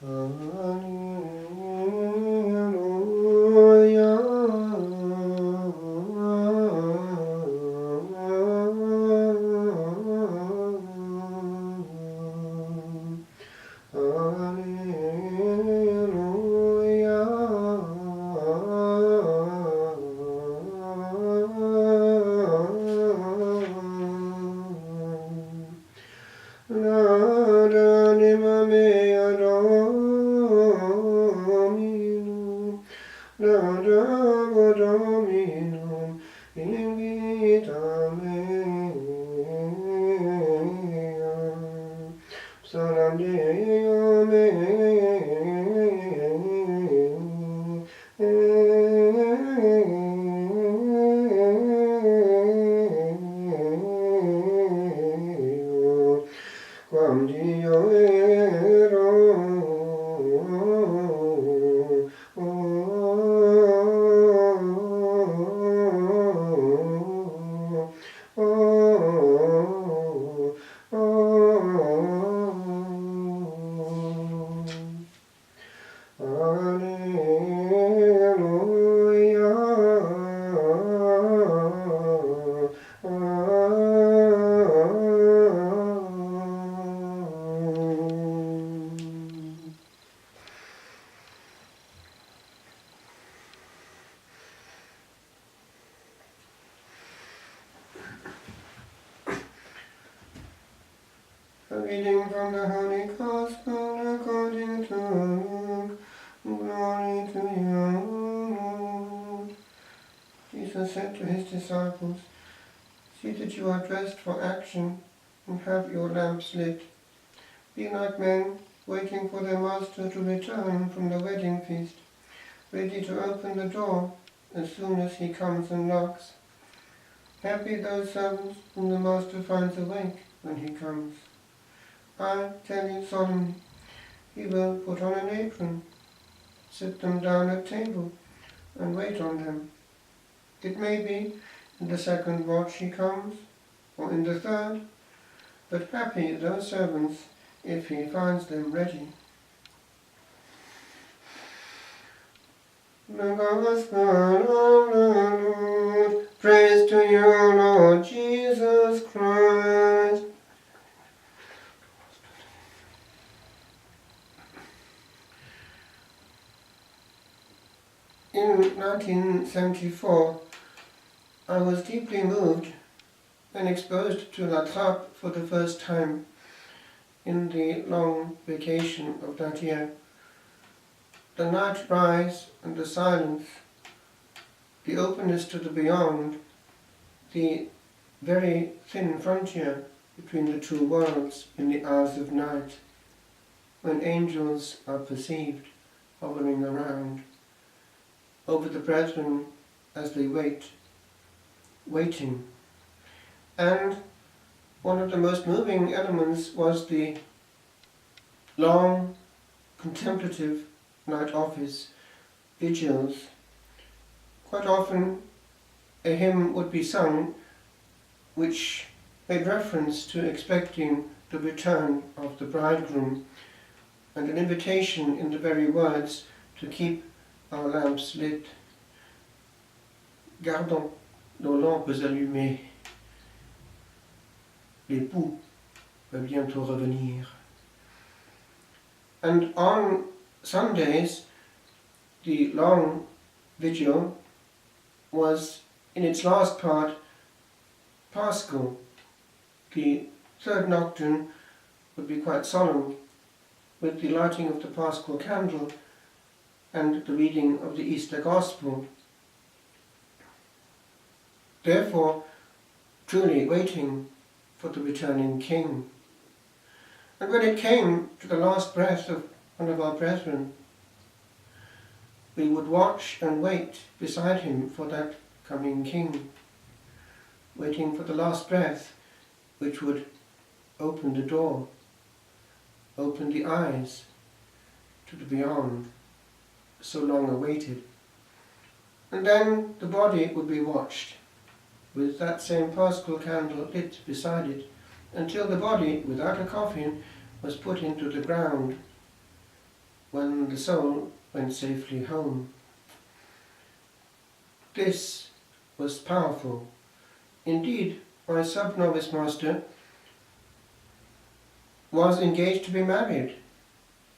Dominum in vita mea, psalm Deo meo, quam Dio ero. A reading from the Holy Gospel according to Luke. Glory to you, Lord. Jesus said to his disciples, "See that you are dressed for action and have your lamps lit. Be like men waiting for their master to return from the wedding feast, ready to open the door as soon as he comes and knocks. Happy those servants whom the master finds awake when he comes. I tell you solemnly, he will put on an apron, sit them down at table, and wait on them. It may be in the second watch he comes, or in the third, but happy those servants if he finds them ready." The Gospel of the Lord. Praise to you, Lord Jesus Christ. In 1974, I was deeply moved and exposed to La Trappe for the first time in the long vacation of that year. The night rise and the silence, the openness to the beyond, the very thin frontier between the two worlds in the hours of night, when angels are perceived hovering around over the brethren as they waiting. And one of the most moving elements was the long, contemplative night office, vigils. Quite often a hymn would be sung which made reference to expecting the return of the bridegroom, and an invitation in the very words to keep our lamps lit. Gardons nos lampes allumées. L'époux va bientôt revenir. And on Sundays, the long vigil was, in its last part, Paschal. The third nocturne would be quite solemn, with the lighting of the Paschal candle and the reading of the Easter Gospel. Therefore, truly waiting for the returning King. And when it came to the last breath of one of our brethren, we would watch and wait beside him for that coming King, waiting for the last breath which would open the door, open the eyes to the beyond, so long awaited. And then the body would be watched, with that same Paschal candle lit beside it, until the body, without a coffin, was put into the ground. when the soul went safely home. This was powerful. Indeed, my sub-novice master was engaged to be married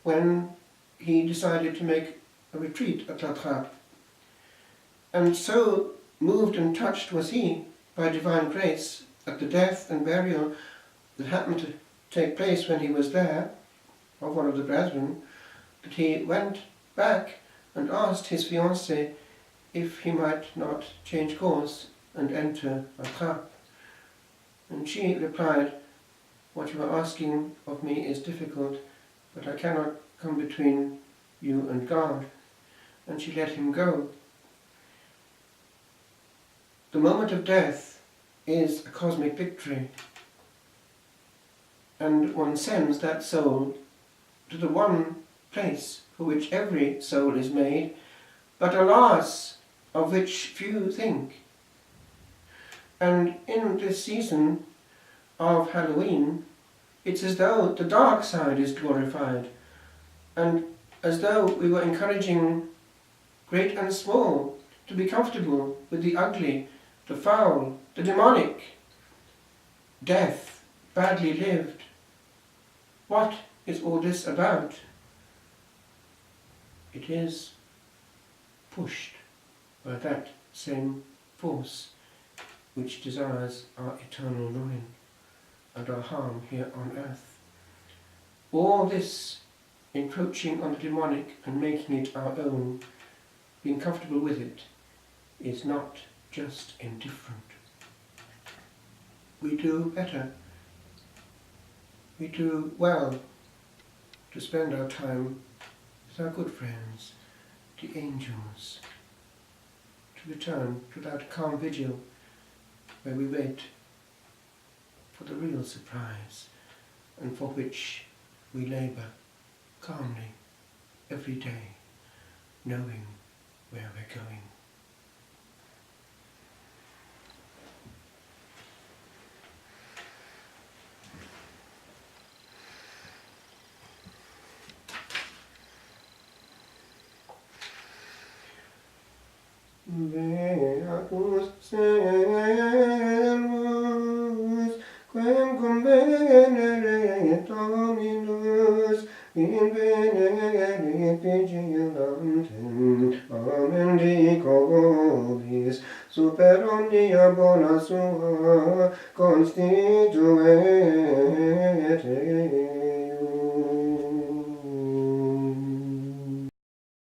when he decided to make a retreat at La Trappe. And so moved and touched was he by divine grace at the death and burial that happened to take place when he was there, of one of the brethren, that he went back and asked his fiancée if he might not change course and enter La Trappe. And she replied, "What you are asking of me is difficult, but I cannot come between you and God." And she let him go. The moment of death is a cosmic victory, and one sends that soul to the one place for which every soul is made, but alas, of which few think. And in this season of Halloween, it's as though the dark side is glorified, and as though we were encouraging great and small to be comfortable with the ugly, the foul, the demonic, death, badly lived. What is all this about? It is pushed by that same force which desires our eternal ruin and our harm here on earth. All this encroaching on the demonic and making it our own, being comfortable with it, is not just indifferent. We do better. We do well to spend our time with our good friends, the angels, to return to that calm vigil where we wait for the real surprise and for which we labour calmly every day, knowing where we're going. Beatus servus, quem convenere Dominus, in venere vigilantem, amen dico vobis, super omnia bona sua, constituete.